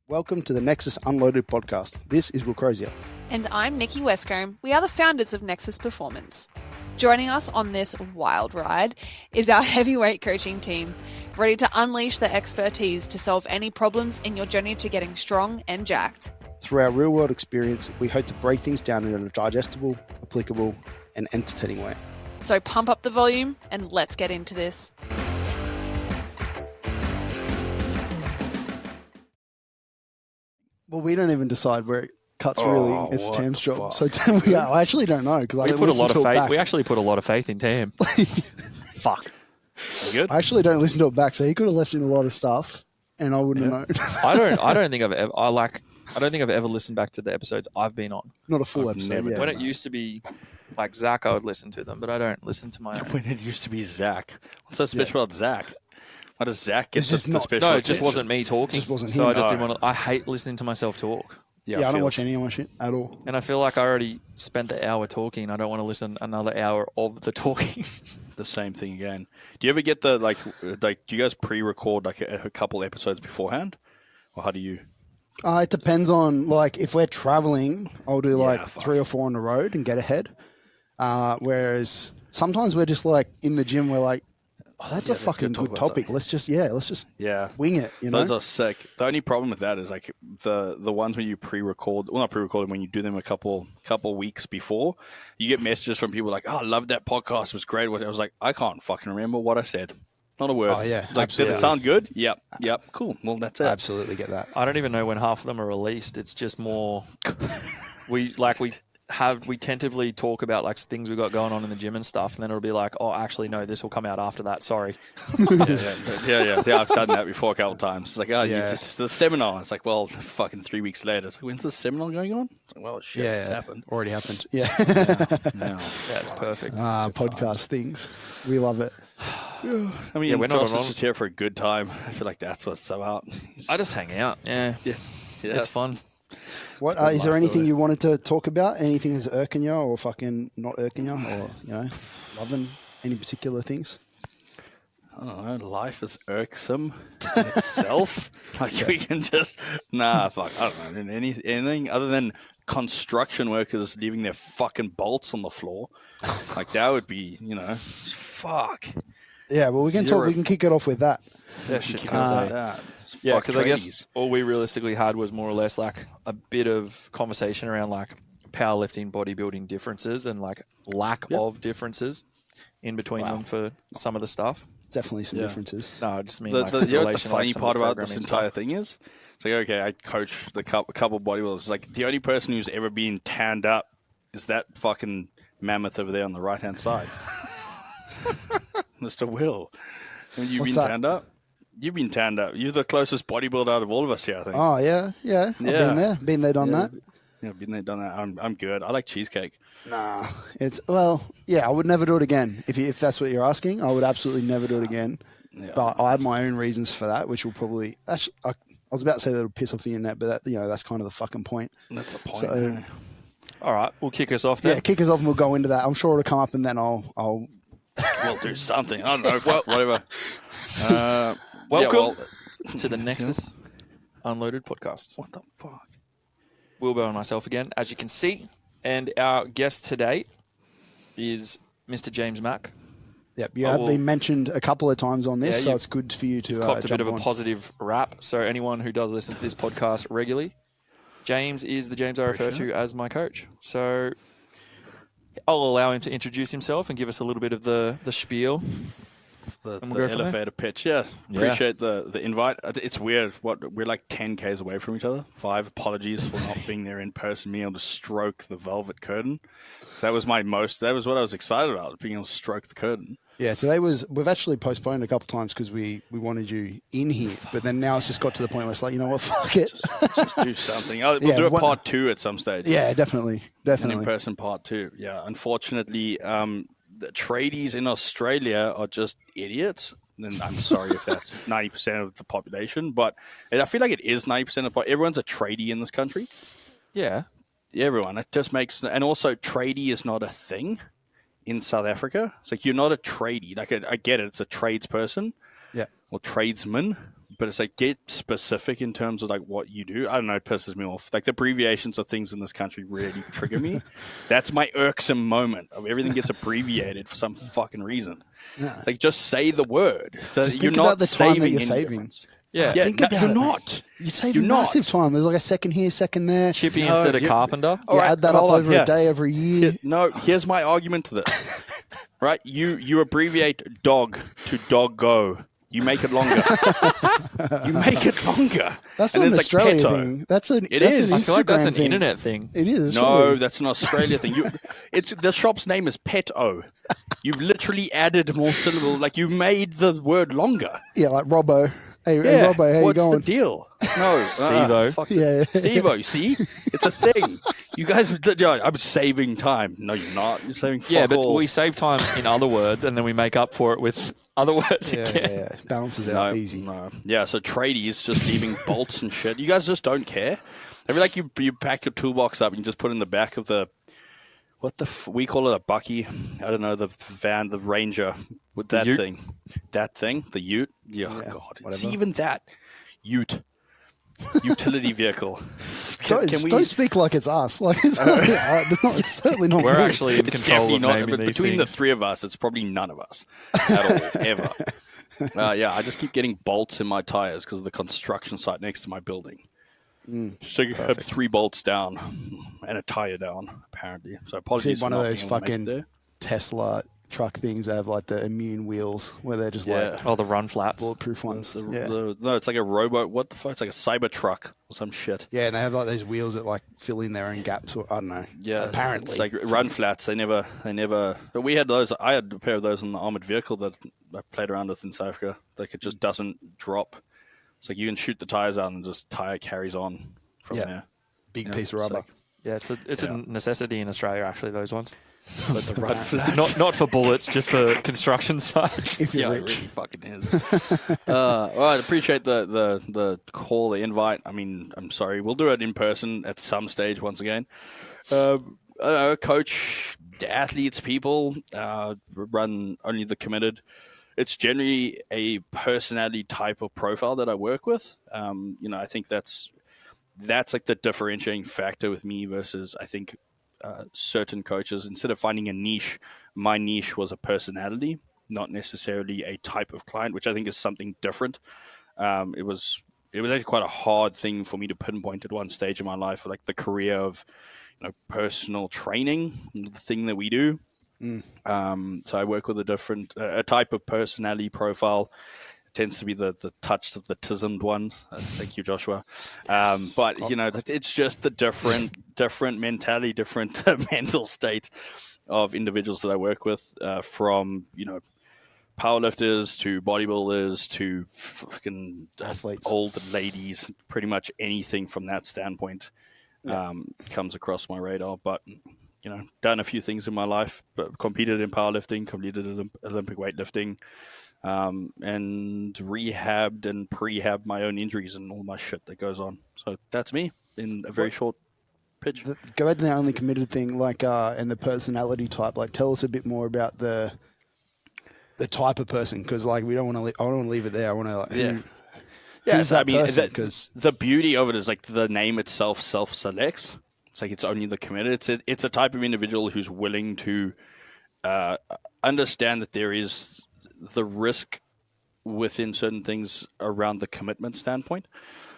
Welcome to the Nexus Unloaded podcast. This is Will Crozier. And I'm Nikki Westcombe. We are the founders of Nexus Performance. Joining us on this wild ride is our heavyweight coaching team, ready to unleash their expertise to solve any problems in your journey to getting strong and jacked. Through our real-world experience, we hope to break things down in a digestible, applicable, and entertaining way. So pump up the volume and let's get into this. Well, we don't even decide where it cuts really. It's Tam's job. So I actually don't know because I put a lot of faith. We actually put a lot of faith in Tam. Fuck. You good? I actually don't listen to it back, so he could have left in a lot of stuff, and I wouldn't have known. I don't think I've ever listened back to the episodes I've been on. Not a full episode. Yeah. When it used to be like Zach, I would listen to them, but I don't listen to my own. When it used to be Zach. What's so special about Zach? Why does Zach get the special? No, it just wasn't me talking. Just wasn't so him. I just didn't want to. I hate listening to myself talk. Yeah, I don't watch any of my shit at all. And I feel like I already spent the hour talking. I don't want to listen another hour of the talking. The same thing again. Do you ever get the like? Do you guys pre-record like a couple episodes beforehand, or how do you? It depends on like if we're traveling, I'll do like 3 or 4 on the road and get ahead. Whereas sometimes we're just like in the gym, we're like, oh, that's a fucking good topic. Let's just wing it. You know, those are sick. The only problem with that is like the ones when you pre-record, well, not pre-record, when you do them a couple weeks before, you get messages from people like, "Oh, I loved that podcast. It was great." I was like, I can't fucking remember what I said. Not a word. Oh yeah, like, did it sound good? Yep. Cool. Well, that's it. I absolutely get that. I don't even know when half of them are released. It's just more we tentatively talk about like things we got going on in the gym and stuff, and then it'll be like, oh, actually, no, this will come out after that. Sorry. Yeah. I've done that before a couple of times. It's like, the seminar. It's like, well, fucking 3 weeks later. It's like, when's the seminar going on? It's like, well, shit, it's happened. Already happened. Yeah. No. Yeah, it's perfect. Podcast things. We love it. I mean, we're not just here for a good time. I feel like that's what it's about. I just hang out. Yeah. It's fun. What is there anything you wanted to talk about? Anything that's irking you or fucking not irking you, or loving any particular things? I don't know. Life is irksome in itself. Like we can just fuck. I don't know anything other than construction workers leaving their fucking bolts on the floor. Like that would be, fuck. Yeah, well, we can talk. We can kick it off with that. Yeah, shit. That. Yeah, because I guess all we realistically had was more or less like a bit of conversation around like powerlifting, bodybuilding differences and like lack of differences in between them for some of the stuff. Definitely some differences. No, I just mean the funny part about this entire thing is, it's like, okay, I coach a couple bodybuilders. Like the only person who's ever been tanned up is that fucking mammoth over there on the right-hand side. Mr. Will. You've been tanned up? You've been tanned up. You're the closest bodybuilder out of all of us here, I think. Oh, yeah. I've been there, done that. Yeah, been there, done that. I'm good. I like cheesecake. Nah, I would never do it again. If that's what you're asking, I would absolutely never do it again. Yeah. But I have my own reasons for that, which will probably actually, I was about to say that'll piss off the internet, but that's kind of the fucking point. That's the point. So, all right, we'll kick us off then. Yeah, kick us off and we'll go into that. I'm sure it'll come up and then I'll we'll do something. I don't know. Whatever. Welcome to the Nexus Unloaded podcast. What the fuck? Wilbur and myself again, as you can see. And our guest today is Mr. James Mack. Yep, you have been mentioned a couple of times on this, so it's good for you to copped a bit of a positive rap. So anyone who does listen to this podcast regularly, James is the James I refer to as my coach. So I'll allow him to introduce himself and give us a little bit of the spiel. The elevator pitch, Appreciate the invite. It's weird. We're like 10 Ks away from each other. 5 apologies for not being there in person, being able to stroke the velvet curtain. So that was what I was excited about, being able to stroke the curtain. Yeah, we've actually postponed a couple of times because we wanted you in here, but then now it's just got to the point where it's like, you know what, fuck it. Just do something. We'll do a part 2 at some stage. Yeah, definitely. An in-person part 2. Yeah, unfortunately, the tradies in Australia are just idiots. And I'm sorry if that's 90% of the population, but I feel like it is 90% of everyone's a tradie in this country. Yeah. Everyone. It just makes, and also tradie is not a thing in South Africa. It's like you're not a tradie. Like I get it, it's a tradesperson, or tradesman, but it's like, get specific in terms of like what you do. I don't know, it pisses me off. Like the abbreviations of things in this country really trigger me. That's my irksome moment of everything gets abbreviated for some fucking reason. Yeah. Like just say the word. So Just you're think not about the time that saving you're any saving. difference. Yeah. Think about you're it, not. You're saving You're not. massive time. There's like a second here, second there. Chippy No, instead of you- carpenter. You add that up hold on, over a day, every year. Here's my argument to this. Right? You abbreviate dog to doggo. You make it longer. You make it longer. That's And not an it's like Australia peto. thing. That's an It that's is. An I feel like that's Instagram an thing. internet thing. It is. No, surely. that's an Australia thing. It's the shop's name is Pet-O. You've literally added more syllable. Like you made the word longer. Yeah, like Robbo. Hey, Robbo, how what's you going? the deal? No, Steve-O. fuck Yeah. Steve-O, see? It's a thing. You guys, I'm saving time. No, you're not. You're saving fuck Yeah, but all. we save time in other words, and then we make up for it with other words Yeah, again. yeah, balances out easy. No. Yeah, so tradies just leaving bolts and shit. You guys just don't care. I feel like you pack your toolbox up and you just put it in the back of the, we call it a bucky. I don't know, the van, the Ranger with that ute? thing. That thing, the ute. Yeah, oh God. whatever. See, even that. Ute. Utility vehicle. Don't speak like it's us. Like it's, it's certainly not. We're me. actually in It's control definitely of not. naming But these between the things. three of us, it's probably none of us at all, ever. Yeah, I just keep getting bolts in my tires because of the construction site next to my building. So you have 3 bolts down and a tire down, apparently. So apologies See, one for of not those being able to make it fucking there. Tesla truck things that have like the immune wheels where they're just like Oh, the run flats. bulletproof ones. No, it's like a robot. What the fuck? It's like a cyber truck or some shit. Yeah, and they have like those wheels that like fill in their own gaps. Or I don't know. Yeah, apparently, it's like run flats. They never. But we had those. I had a pair of those in the armored vehicle that I played around with in South Africa. Like it just doesn't drop. It's like you can shoot the tires out and just tire carries on from there. big piece of rubber. Yeah, it's a necessity in Australia, actually, those ones. But the run flats. Not for bullets, just for construction sites. If you're Yeah, it rich. really fucking is. Well, I appreciate the call, the invite. I mean, I'm sorry. We'll do it in person at some stage once again. I don't know, coach athletes, people, run only the committed. It's generally a personality type of profile that I work with. I think that's like the differentiating factor with me versus, I think, certain coaches. Instead of finding a niche, my niche was a personality, not necessarily a type of client, which I think is something different. It was actually quite a hard thing for me to pinpoint at one stage in my life, like the career of personal training, the thing that we do. So I work with a type of personality profile. It tends to be the touch of the tismed one. Thank you, Joshua. But it's just the different mentality, different mental state of individuals that I work with, from powerlifters to bodybuilders to fucking Athletes, old ladies. Pretty much anything from that standpoint comes across my radar. But done a few things in my life, but competed in powerlifting, completed Olympic weightlifting, and rehabbed and prehabbed my own injuries and all my shit that goes on. So that's me in a very short pitch. Go back to the only committed thing, like and the personality type. Like, tell us a bit more about the type of person, because like I don't want to leave it there. I want to who's that person? Because the beauty of it is like the name itself self-selects. It's like it's only the committed. It's a type of individual who's willing to understand that there is the risk within certain things around the commitment standpoint.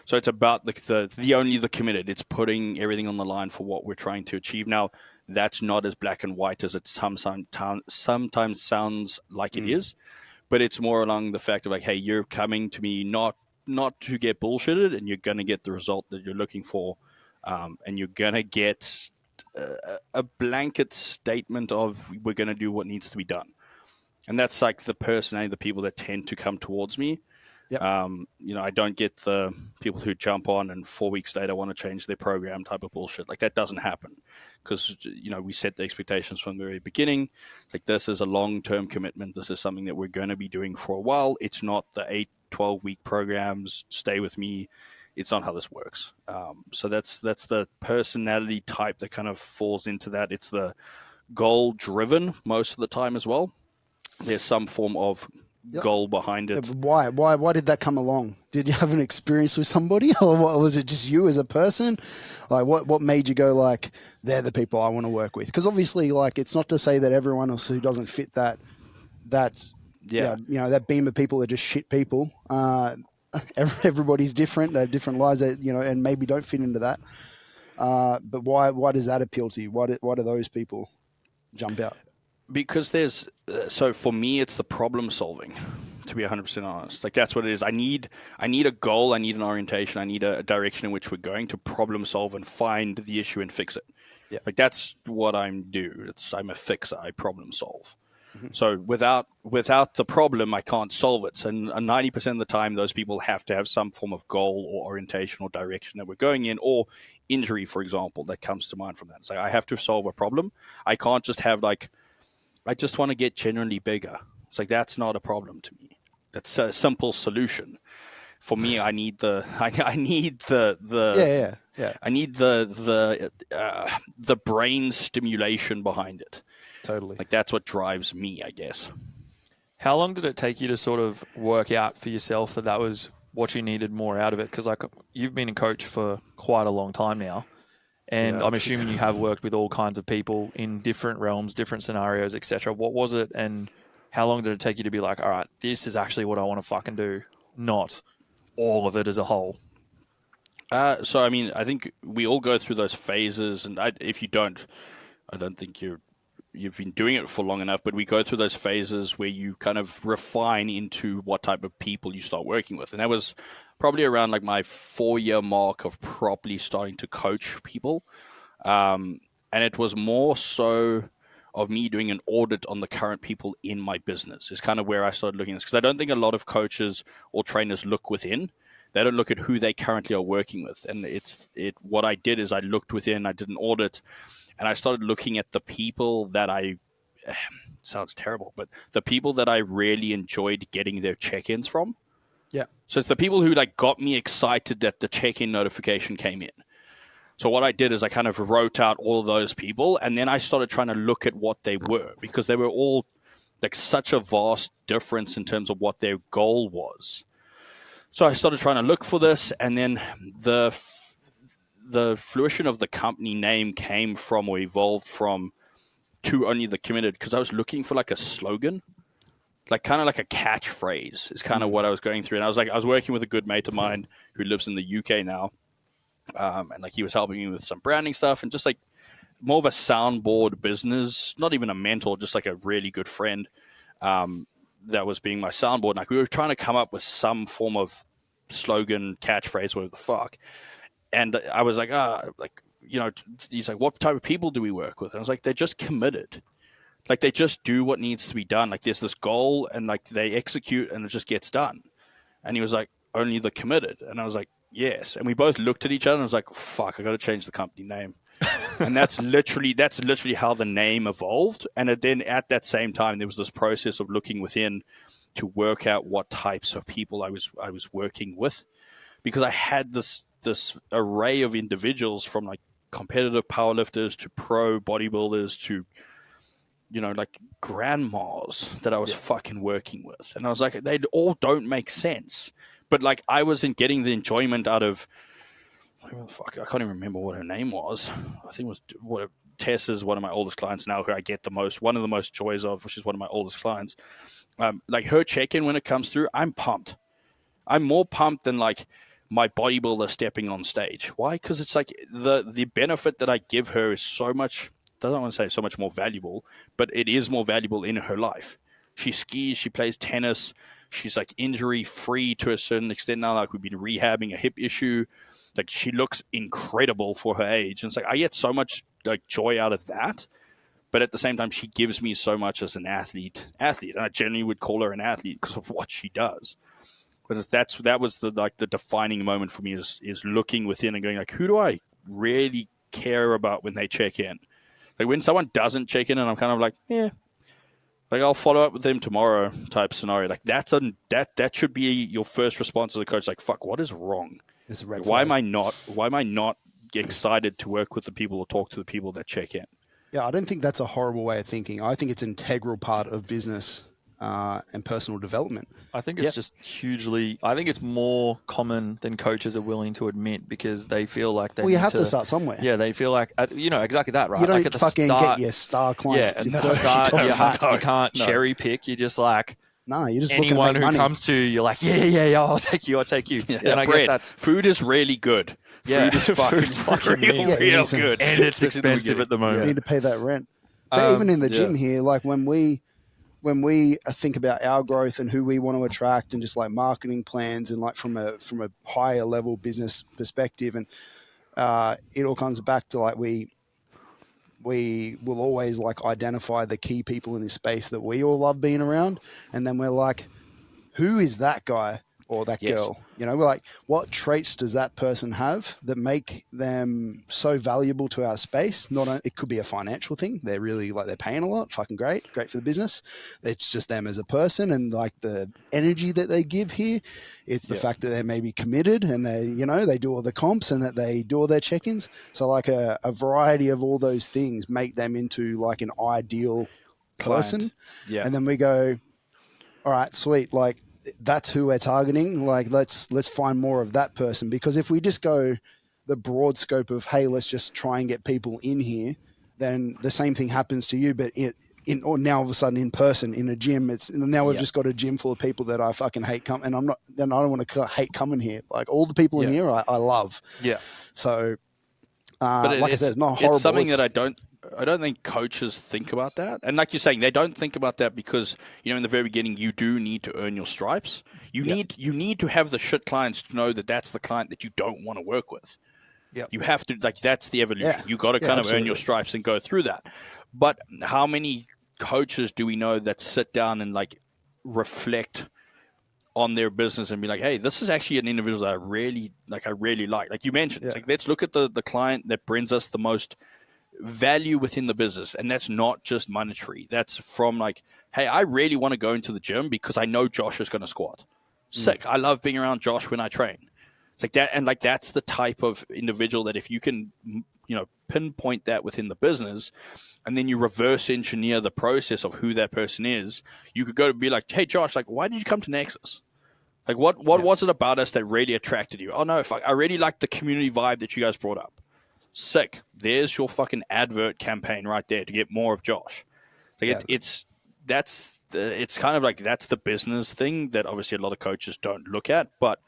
So it's about the only the committed. It's putting everything on the line for what we're trying to achieve. Now, that's not as black and white as it sometimes sounds like it is, but it's more along the fact of like, hey, you're coming to me not to get bullshitted, and you're going to get the result that you're looking for. And you're going to get a blanket statement of we're going to do what needs to be done. And that's like the personality, the people that tend to come towards me. Yep. I don't get the people who jump on and 4 weeks later want to change their program type of bullshit. Like that doesn't happen because, we set the expectations from the very beginning. Like this is a long-term commitment. This is something that we're going to be doing for a while. It's not the 8-12-week programs. Stay with me. It's not how this works. So that's the personality type that kind of falls into that. It's the goal-driven most of the time as well. There's some form of goal behind it. Why did that come along? Did you have an experience with somebody, or was it just you as a person? Like, what made you go like, they're the people I want to work with? Because obviously, like, it's not to say that everyone else who doesn't fit that that beam of people are just shit people. Everybody's different. They have different lives, that, and maybe don't fit into that. But why does that appeal to you? Why do those people jump out? Because so for me, it's the problem solving, to be 100% honest. Like, that's what it is. I need a goal. I need an orientation. I need a direction in which we're going to problem solve and find the issue and fix it. Yeah. Like, that's what I'm a fixer. I problem solve. Mm-hmm. So without the problem, I can't solve it. So 90% of the time, those people have to have some form of goal or orientation or direction that we're going in, or injury, for example, that comes to mind from that. It's like, I have to solve a problem. I can't just have I just want to get generally bigger. It's like, that's not a problem to me. That's a simple solution. For me, I need the brain stimulation behind it. Totally. Like, that's what drives me, I guess. How long did it take you to sort of work out for yourself that was what you needed more out of it? Because you've been a coach for quite a long time now. And I'm assuming you have worked with all kinds of people in different realms, different scenarios, etc. What was it, and how long did it take you to be like, all right, this is actually what I want to fucking do, not all of it as a whole? So, I mean, I think we all go through those phases, and if you don't, I don't think you've been doing it for long enough, but we go through those phases where you kind of refine into what type of people you start working with. And that was probably around like my 4-year mark of properly starting to coach people. And it was more so of me doing an audit on the current people in my business is kind of where I started looking at this. Because I don't think a lot of coaches or trainers look within. They don't look at who they currently are working with. And what I did is I looked within, I did an audit, and I started looking at the people that sounds terrible, but the people that I really enjoyed getting their check-ins from. Yeah. So it's the people who got me excited that the check-in notification came in. So what I did is I kind of wrote out all of those people, and then I started trying to look at what they were, because they were all such a vast difference in terms of what their goal was. So I started trying to look for this, and then the fruition of the company name came from, or evolved from, to Only the Committed, because I was looking for a slogan, kind of like a catchphrase is kind of what I was going through. And I was working with a good mate of mine who lives in the UK now. And he was helping me with some branding stuff, and just more of a soundboard business, not even a mentor, just a really good friend that was being my soundboard. And we were trying to come up with some form of slogan, catchphrase, whatever the fuck. And I was he's like, what type of people do we work with? And I was like, they're just committed. They just do what needs to be done. There's this goal, and they execute, and it just gets done. And he was like, Only the Committed. And I was like, yes. And we both looked at each other and I was like, fuck, I got to change the company name. And that's literally how the name evolved. And then at that same time, there was this process of looking within to work out what types of people I was working with, because I had this array of individuals, from competitive powerlifters to pro bodybuilders to grandmas that I was fucking working with. And I was like, they all don't make sense. But I wasn't getting the enjoyment out of, I can't even remember what her name was. I think it was Tess is one of my oldest clients now, who I get one of the most joys of, which is one of my oldest clients. Her check-in when it comes through, I'm pumped. I'm more pumped than my bodybuilder stepping on stage. Why? Because it's the benefit that I give her is so much, I don't want to say so much more valuable, but it is more valuable in her life. She skis, she plays tennis, she's injury free to a certain extent now. We've been rehabbing a hip issue. She looks incredible for her age. And it's I get so much joy out of that. But at the same time, she gives me so much as an athlete. And I generally would call her an athlete because of what she does. But that was the defining moment for me, is looking within and going who do I really care about when they check in? When someone doesn't check in and I'm kind of yeah, I'll follow up with them tomorrow type scenario. That should be your first response as a coach. Fuck, what is wrong? It's a red why flag. am I not excited to work with the people or talk to the people that check in? Yeah, I don't think that's a horrible way of thinking. I think it's an integral part of business. and personal development. I think it's just hugely. I think it's more common than coaches are willing to admit because they feel like they. Well, you have to start somewhere. Yeah, they feel like exactly that, right? You don't like at the fucking start, get your star clients. Yeah, at the start, you can't cherry pick. You're just like. No, you're just anyone who comes to you, you're like, yeah, I'll take you. Yeah, and I guess that's food is really good. Yeah, food is fucking real good, and it's expensive at the moment. You need to pay that rent. But even in the gym here, like when we think about our growth and who we want to attract, and just like marketing plans, and like from a higher level business perspective, and it all comes back to like we will always like identify the key people in this space that we all love being around. And then we're like, who is that guy or that girl? We're like, what traits does that person have that make them so valuable to our space? It could be a financial thing. They're really like, they're paying a lot. Fucking great for the business. It's just them as a person and like the energy that they give here. It's the fact that they're maybe committed and they do all the comps and that they do all their check-ins. So like a variety of all those things make them into like an ideal person. Yeah. And then we go, all right, sweet. Like, that's who we're targeting. Like, let's find more of that person, because if we just go the broad scope of, hey, let's just try and get people in here, then the same thing happens to you, but or now all of a sudden in person in a gym. We've just got a gym full of people that I fucking hate and I don't want to hate coming here. Like all the people in here I love. Yeah. So but like I said, it's not horrible. It's something that I don't think coaches think about that. And like you're saying, they don't think about that because, in the very beginning, you do need to earn your stripes. You need to have the shit clients to know that that's the client that you don't want to work with. Yeah. You have to, that's the evolution. Yeah. You got to kind of absolutely. earn your stripes and go through that. But how many coaches do we know that sit down and like reflect on their business and be like, hey, this is actually an individual that I really like. Like you mentioned, it's like, let's look at the client that brings us the most value within the business. And that's not just monetary. That's from like, hey, I really want to go into the gym because I know Josh is going to squat. Sick. I love being around Josh when I train. It's like that. And like, that's the type of individual that if you can, pinpoint that within the business, and then you reverse engineer the process of who that person is, you could go to be like, hey, Josh, like, why did you come to Nexus? Like, what was it about us that really attracted you? Oh, no, I really like the community vibe that you guys brought up. Sick. There's your fucking advert campaign right there to get more of Josh. Like it's kind of like that's the business thing that obviously a lot of coaches don't look at, but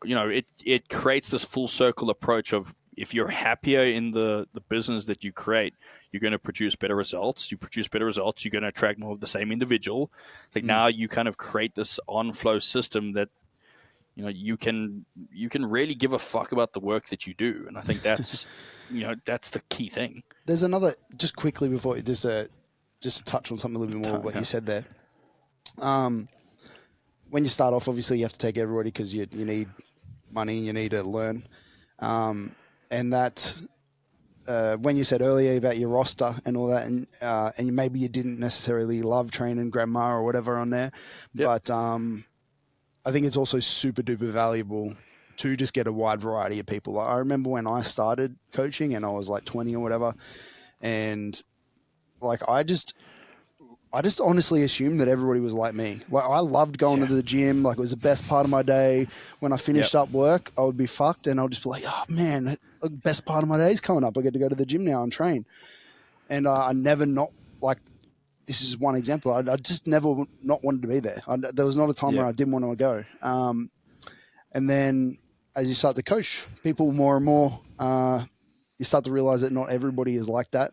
it creates this full circle approach of if you're happier in the business that you create, you're going to produce better results. You produce better results, you're going to attract more of the same individual. Like now you kind of create this on-flow system that you can really give a fuck about the work that you do. And I think that's that's the key thing. There's another, just quickly before just touch on something a little bit more what you said there. When you start off, obviously you have to take everybody because you need money, you need to learn. And that when you said earlier about your roster and all that, and maybe you didn't necessarily love training grandma or whatever on there, but I think it's also super duper valuable to just get a wide variety of people. Like, I remember when I started coaching and I was like 20 or whatever, and like I just honestly assumed that everybody was like me. Like I loved going to the gym. Like it was the best part of my day. When I finished up work, I would be fucked and I would just be like, oh man, the best part of my day is coming up. I get to go to the gym now and train. And I never this is one example. I just never not wanted to be there. There was not a time where I didn't want to go. And then as you start to coach people more and more, you start to realize that not everybody is like that.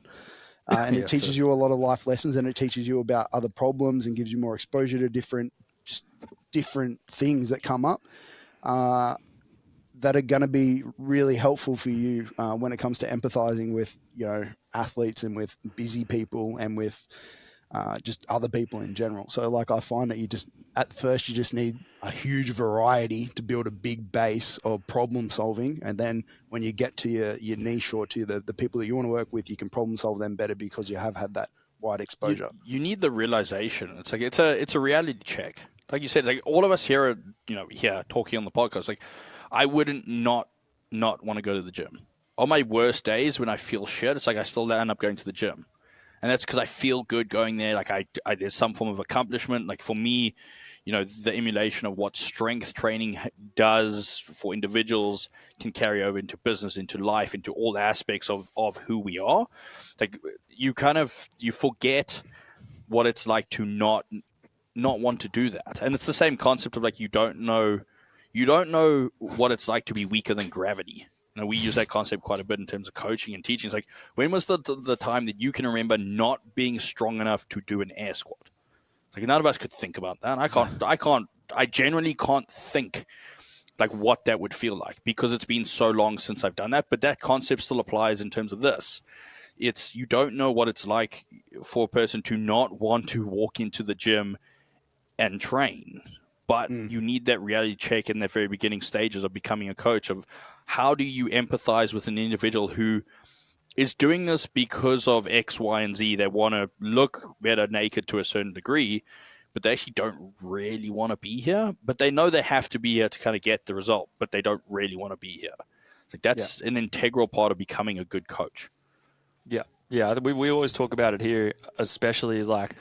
And it teaches you a lot of life lessons, and it teaches you about other problems and gives you more exposure to different things that come up that are going to be really helpful for you when it comes to empathizing with, athletes and with busy people and with just other people in general. So like I find that at first you just need a huge variety to build a big base of problem solving. And then when you get to your niche or to the people that you want to work with, you can problem solve them better because you have had that wide exposure. You need the realization. It's like, it's a reality check. Like you said, like all of us here are, here talking on the podcast, like I wouldn't not want to go to the gym. On my worst days when I feel shit, it's like I still end up going to the gym. And that's because I feel good going there. Like I there's some form of accomplishment. Like for me, the emulation of what strength training does for individuals can carry over into business, into life, into all aspects of who we are. Like you forget what it's like to not want to do that. And it's the same concept of like you don't know what it's like to be weaker than gravity. We use that concept quite a bit in terms of coaching and teaching. It's like, when was the time that you can remember not being strong enough to do an air squat? Like none of us could think about that. I genuinely can't think like what that would feel like, because it's been so long since I've done that. But that concept still applies in terms of this. It's, you don't know what it's like for a person to not want to walk into the gym and train. But you need that reality check in the very beginning stages of becoming a coach, of how do you empathize with an individual who is doing this because of X, Y, and Z. They want to look better naked to a certain degree, but they actually don't really want to be here. But they know they have to be here to kind of get the result, but they don't really want to be here. Like that's an integral part of becoming a good coach. Yeah. Yeah. We always talk about it here, especially is like,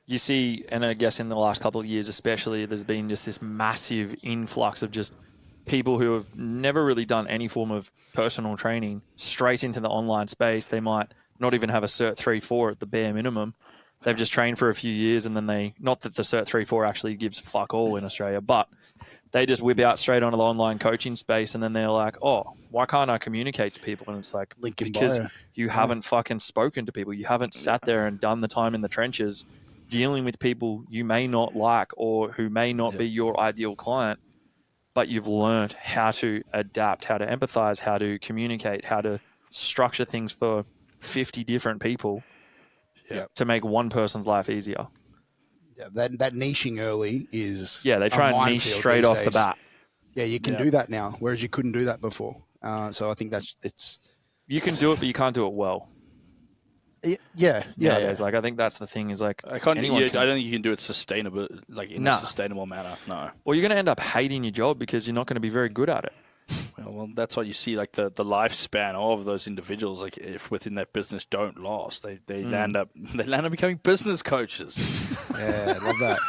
you see, and I guess in the last couple of years especially, there's been just this massive influx of just people who have never really done any form of personal training straight into the online space. They might not even have a Cert 3-4 at the bare minimum. They've just trained for a few years, and then not that the Cert 3-4 actually gives fuck all in Australia, but they just whip out straight onto the online coaching space, and then they're like, oh, why can't I communicate to people? And it's like, because you haven't fucking spoken to people. You haven't sat there and done the time in the trenches dealing with people you may not like or who may not be your ideal client, but you've learned how to adapt, how to empathize, how to communicate, how to structure things for 50 different people to make one person's life easier. Yeah, that niching early is they try and niche straight off the bat. Yeah, you can do that now, whereas you couldn't do that before. So I think it's you can do it, but you can't do it well. Yeah. Like, I think that's the thing is like, I don't think you can do it sustainable, like in a sustainable manner. No. Well, you're going to end up hating your job because you're not going to be very good at it. Well, that's why you see like the lifespan of those individuals, like if within that business don't last, they land up becoming business coaches. Yeah, I love that.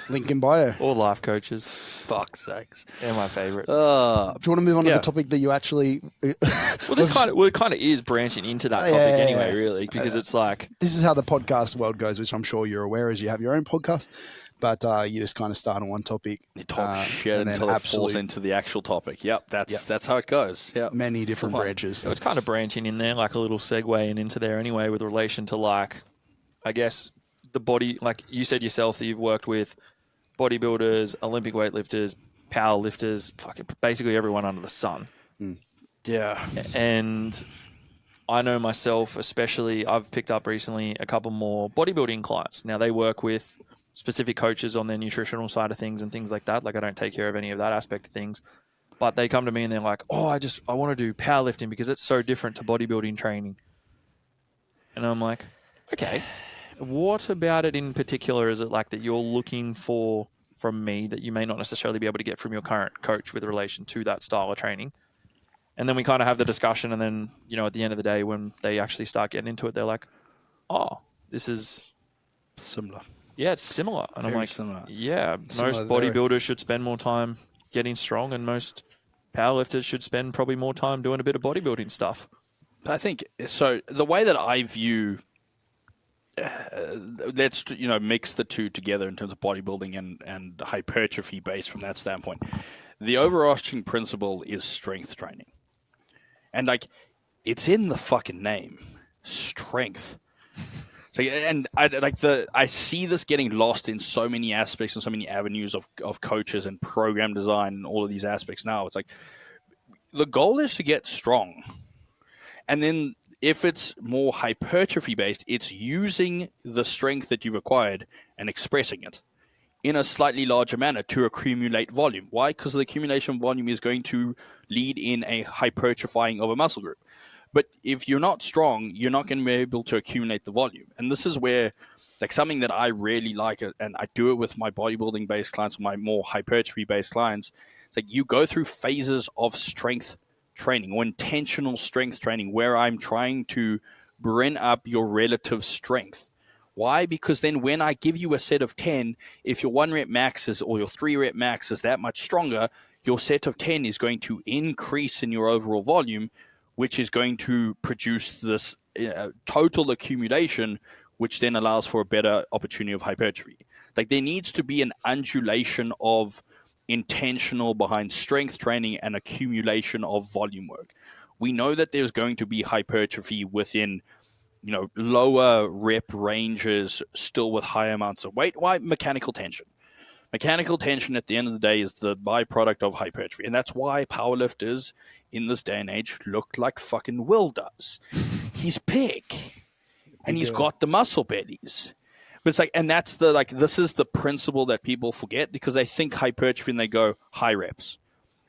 Link in bio. Or life coaches. Fuck's sakes. They're my favorite. Do you want to move on to the topic that you actually... Well, it kind of is branching into that topic anyway, really, because it's like... This is how the podcast world goes, which I'm sure you're aware as you have your own podcast, but you just kind of start on one topic. You talk shit until it falls into the actual topic. Yep, that's how it goes. Yep. Many different branches. So it's kind of branching in there, like a little segue and into there anyway, with relation to like, I guess, the body... Like you said yourself that you've worked with bodybuilders, Olympic weightlifters, power lifters, fucking basically everyone under the sun. Yeah. And I know myself, especially, I've picked up recently a couple more bodybuilding clients. Now, they work with specific coaches on their nutritional side of things and things like that. Like, I don't take care of any of that aspect of things. But they come to me and they're like, oh, I want to do powerlifting because it's so different to bodybuilding training. And I'm like, okay. What about it in particular is it like that you're looking for from me that you may not necessarily be able to get from your current coach with relation to that style of training? And then we kind of have the discussion, and then, at the end of the day, when they actually start getting into it, they're like, oh, this is similar. Yeah, it's similar. And Very I'm like, similar. Yeah, most bodybuilders should spend more time getting strong, and most powerlifters should spend probably more time doing a bit of bodybuilding stuff. I think, so the way that I view... let's mix the two together in terms of bodybuilding and hypertrophy based from that standpoint. The overarching principle is strength training, and like it's in the fucking name, strength. So, and I see this getting lost in so many aspects and so many avenues of coaches and program design and all of these aspects. Now it's like the goal is to get strong, and then if it's more hypertrophy based, it's using the strength that you've acquired and expressing it in a slightly larger manner to accumulate volume. Why? Because the accumulation of volume is going to lead in a hypertrophying of a muscle group. But if you're not strong, you're not going to be able to accumulate the volume. And this is where, like, something that I really like, and I do it with my bodybuilding based clients, my more hypertrophy based clients, it's like you go through phases of strength training or intentional strength training where I'm trying to bring up your relative strength. Why? Because then when I give you a set of 10, if your 1 rep max is, or your 3 rep max is that much stronger, your set of 10 is going to increase in your overall volume, which is going to produce this total accumulation, which then allows for a better opportunity of hypertrophy. Like, there needs to be an undulation of intentional behind strength training and accumulation of volume work. We know that there's going to be hypertrophy within, lower rep ranges still with high amounts of weight. Why? Mechanical tension. Mechanical tension at the end of the day is the byproduct of hypertrophy. And that's why powerlifters in this day and age look like fucking Will does. He's big. And he's got the muscle bellies. But it's like, and that's this is the principle that people forget, because they think hypertrophy and they go high reps.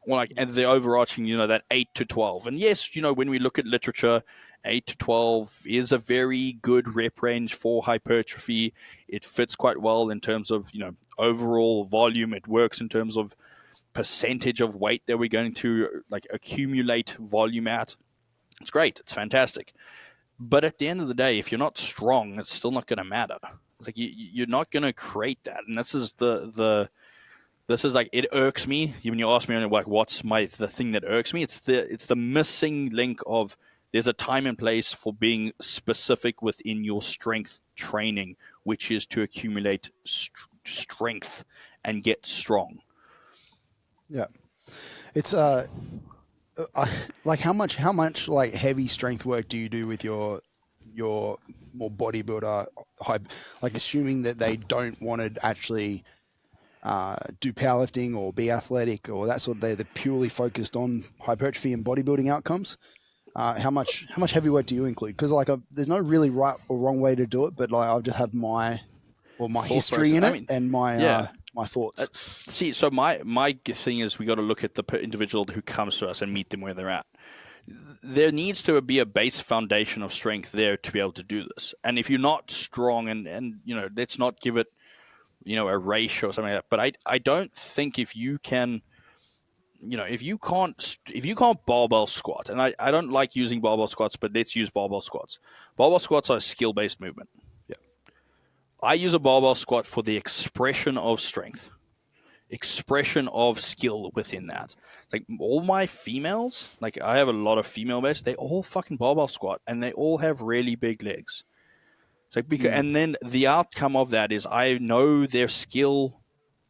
Or and the overarching, that 8 to 12. And yes, when we look at literature, 8 to 12 is a very good rep range for hypertrophy. It fits quite well in terms of, overall volume. It works in terms of percentage of weight that we're going to accumulate volume at. It's great. It's fantastic. But at the end of the day, if you're not strong, it's still not going to matter. Like, you're not going to create that. And this is it irks me when you ask me what's the thing that irks me. It's the missing link of there's a time and place for being specific within your strength training, which is to accumulate strength and get strong. Yeah, it's how much heavy strength work do you do with your more bodybuilder assuming that they don't want to actually do powerlifting or be athletic or that sort of, they're purely focused on hypertrophy and bodybuilding outcomes. How much heavy work do you include? Because there's no really right or wrong way to do it, but I'll just have my history in it and my my thoughts. So my thing is we got to look at the individual who comes to us and meet them where they're at. There needs to be a base foundation of strength there to be able to do this. And if you're not strong, and let's not give it a ratio or something like that. But I don't think if you can. If you can't barbell squat, and I don't like using barbell squats, but let's use barbell squats. Barbell squats are a skill-based movement. Yeah. I use a barbell squat for the expression of strength, expression of skill within that. It's like all my females, I have a lot of female base, they all fucking barbell squat, and they all have really big legs. It's like and then the outcome of that is I know their skill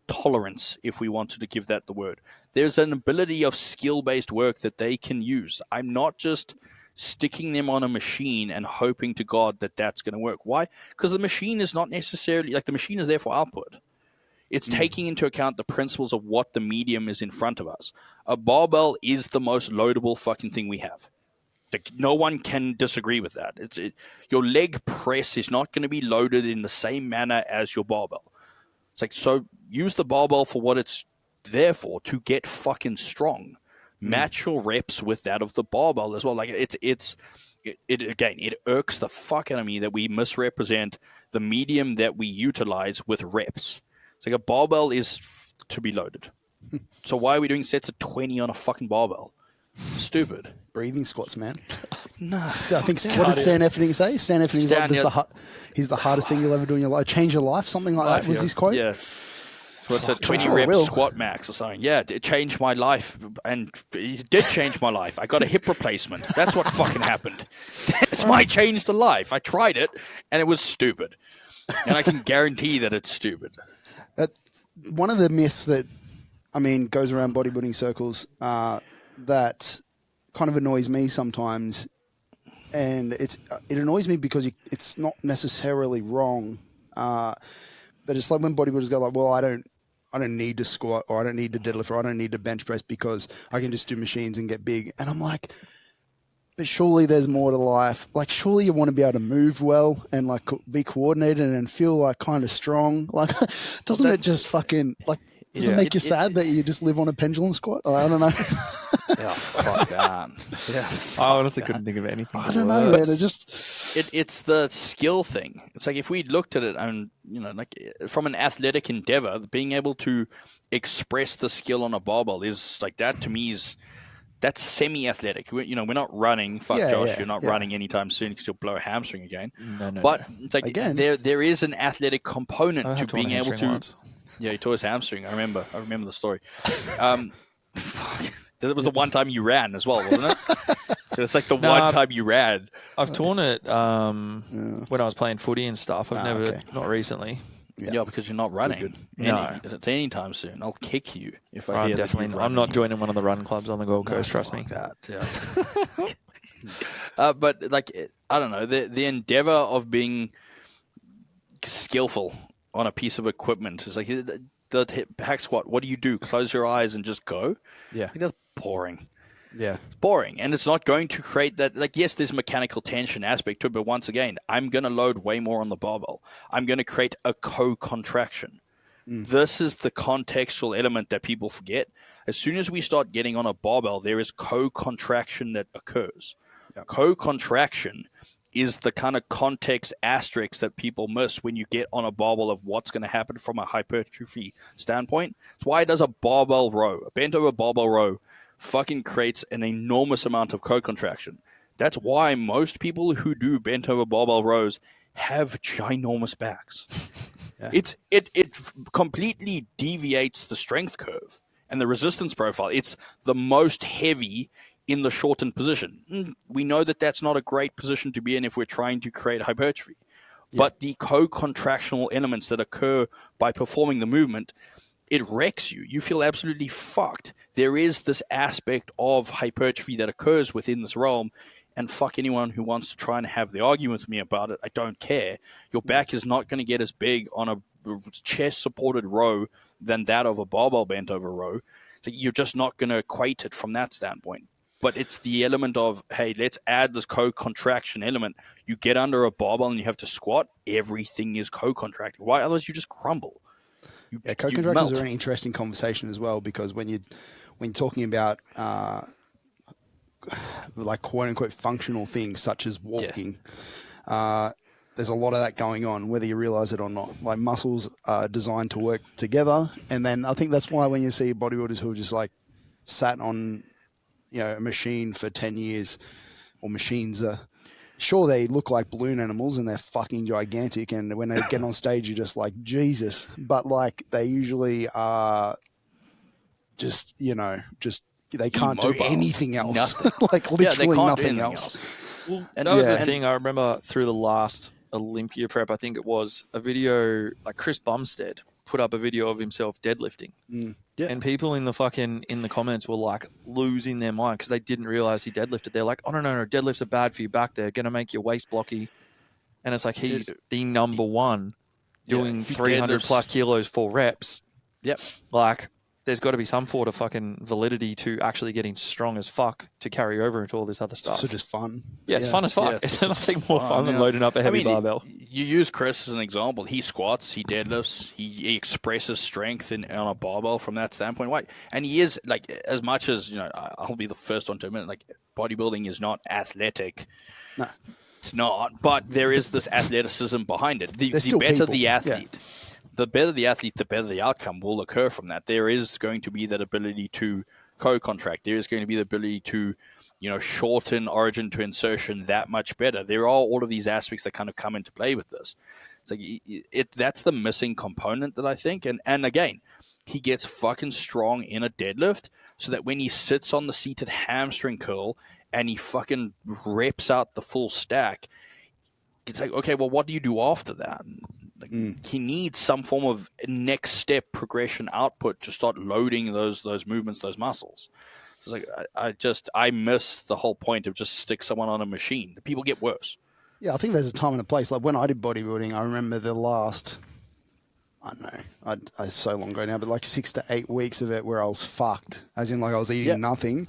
tolerance, if we wanted to give that the word. There's an ability of skill-based work that they can use. I'm not just sticking them on a machine and hoping to God that that's going to work. Why? Because the machine is not necessarily, the machine is there for output. It's taking into account the principles of what the medium is in front of us. A barbell is the most loadable fucking thing we have. No one can disagree with that. Your leg press is not going to be loaded in the same manner as your barbell. So use the barbell for what it's there for, to get fucking strong. Match your reps with that of the barbell as well. It irks the fuck out of me that we misrepresent the medium that we utilize with reps. It's a barbell is to be loaded. So why are we doing sets of 20 on a fucking barbell? Stupid. Breathing squats, man. No. So I think, what did Stan Efferding say? Stan Efferding he's the hardest thing you'll ever do in your life. Change your life, something like that was his quote. Yeah. So it's a 20 rep squat max or something. Yeah, it changed my life, and it did change my life. I got a hip replacement. That's what fucking happened. That's why I changed the life. I tried it, and it was stupid. And I can guarantee that it's stupid. One of the myths that, goes around bodybuilding circles that kind of annoys me sometimes, and it annoys me because it's not necessarily wrong, but it's like when bodybuilders go well, I don't need to squat, or I don't need to deadlift, or I don't need to bench press because I can just do machines and get big. And I'm like, but surely there's more to life. Surely you want to be able to move well and be coordinated and feel kind of strong. Doesn't it just fucking does it make you sad that you just live on a pendulum squat? I don't know. Yeah, fuck that. Yeah, I honestly couldn't think of anything. I don't know, man. It's the skill thing. It's if we looked at it and, from an athletic endeavor, being able to express the skill on a barbell is that to me is That's semi-athletic. We're not running. Fuck Josh, you're not yeah. running anytime soon because you'll blow a hamstring again. No. But it's like Again. there is an athletic component to being able to. Once. Yeah, he tore his hamstring. I remember the story. Fuck. It was the one time you ran as well, wasn't it? It's like the one time you ran. I've torn it when I was playing footy and stuff. I've never, not recently. Yeah, because you're not running. No. Anytime soon. I'll kick you if I I'm hear definitely. that you're I'm not running. joining one of the run clubs on the Gold Coast. Trust me. That, yeah. But like, I don't know, the endeavor of being skillful on a piece of equipment is like the hack squat. What do you do? Close your eyes and just go? Yeah. Like, that's boring. Yeah. It's boring. And it's not going to create that, like, yes, there's mechanical tension aspect to it, but once again, I'm going to load way more on the barbell. I'm going to create a co-contraction. This is the contextual element that people forget. As soon as we start getting on a barbell, there is co-contraction that occurs. Yep. Co-contraction is the kind of context asterisk that people miss when you get on a barbell of what's going to happen from a hypertrophy standpoint. It's why does a barbell row, a bent over barbell row, fucking creates an enormous amount of co-contraction. That's why most people who do bent over barbell rows have ginormous backs. Yeah. It completely deviates the strength curve and the resistance profile. It's the most heavy in the shortened position. We know that that's not a great position to be in if we're trying to create hypertrophy. Yeah. But the co-contractional elements that occur by performing the movement, it wrecks you. You feel absolutely fucked. There is this aspect of hypertrophy that occurs within this realm, and fuck anyone who wants to try and have the argument with me about it. I don't care. Your back is not going to get as big on a chest-supported row than that of a barbell bent over row. So you're just not going to equate it from that standpoint. But it's the element of, hey, let's add this co-contraction element. You get under a barbell and you have to squat, everything is co-contracting. Why? Otherwise, you just crumble. Co-contraction is a very interesting conversation as well, because when you're talking about like quote unquote functional things such as walking, there's a lot of that going on, whether you realize it or not. Like muscles are designed to work together, and then I think that's why when you see bodybuilders who are just like sat on a machine for 10 years, or machines are. Sure, they look like balloon animals and they're fucking gigantic, and when they get on stage, you're just like, Jesus. But, like, they usually are just, they can't do anything else. Like, literally nothing else. Well, and that was the thing. I remember through the last Olympia prep, I think it was, a video, like Chris Bumstead put up a video of himself deadlifting. Yeah. And people in the comments were like losing their mind because they didn't realize he deadlifted. They're like, oh, no, deadlifts are bad for your back. They're going to make your waist blocky. And it's like he's the number one doing 300 plus kilos for reps. Yep. Like, there's got to be some sort of fucking validity to actually getting strong as fuck to carry over into all this other stuff. So just fun. Yeah, it's fun as fuck. Yeah, it's nothing more fun than loading up a heavy barbell. You use Chris as an example. He squats, he deadlifts, he expresses strength on a barbell from that standpoint. Right? And he is, like, as much as, I'll be the first one to admit, like, bodybuilding is not athletic. No. It's not. But there is this athleticism behind it. The better the athlete. Yeah. The better the athlete, the better the outcome will occur from that. There is going to be that ability to co-contract. There is going to be the ability to, shorten origin to insertion that much better. There are all of these aspects that kind of come into play with this. It's like that's the missing component that I think. And again, he gets fucking strong in a deadlift so that when he sits on the seated hamstring curl and he fucking reps out the full stack, it's like, okay, well, what do you do after that? He needs some form of next step progression output to start loading those movements, those muscles. So it's like I miss the whole point of just stick someone on a machine. People get worse. Yeah, I think there's a time and a place. Like when I did bodybuilding, I remember the last, I don't know, I so long ago now, but like 6 to 8 weeks of it where I was fucked, as in like I was eating nothing.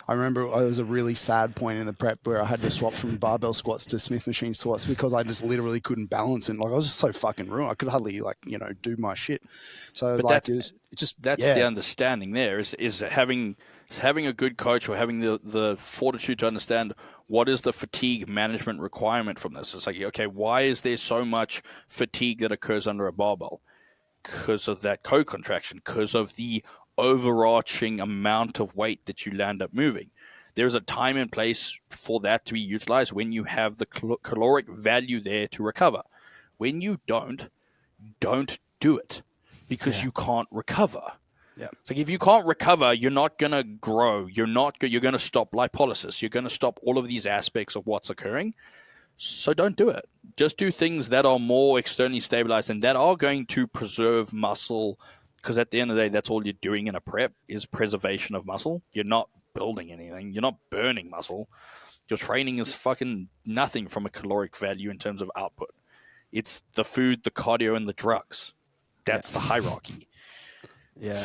I remember it was a really sad point in the prep where I had to swap from barbell squats to Smith machine squats because I just literally couldn't balance it. Like I was just so fucking ruined. I could hardly do my shit. So but like that's the understanding there is having a good coach or having the fortitude to understand what is the fatigue management requirement from this. It's like, okay, why is there so much fatigue that occurs under a barbell? Because of that co-contraction, because of the overarching amount of weight that you land up moving. There's a time and place for that to be utilized when you have the caloric value there to recover. When you don't do it because you can't recover. Yeah. It's like if you can't recover, you're not going to grow. You're going to stop lipolysis. You're going to stop all of these aspects of what's occurring. So don't do it. Just do things that are more externally stabilized and that are going to preserve muscle, because at the end of the day, that's all you're doing in a prep is preservation of muscle. You're not building anything. You're not burning muscle. Your training is fucking nothing from a caloric value in terms of output. It's the food, the cardio, and the drugs. That's the hierarchy. Yeah.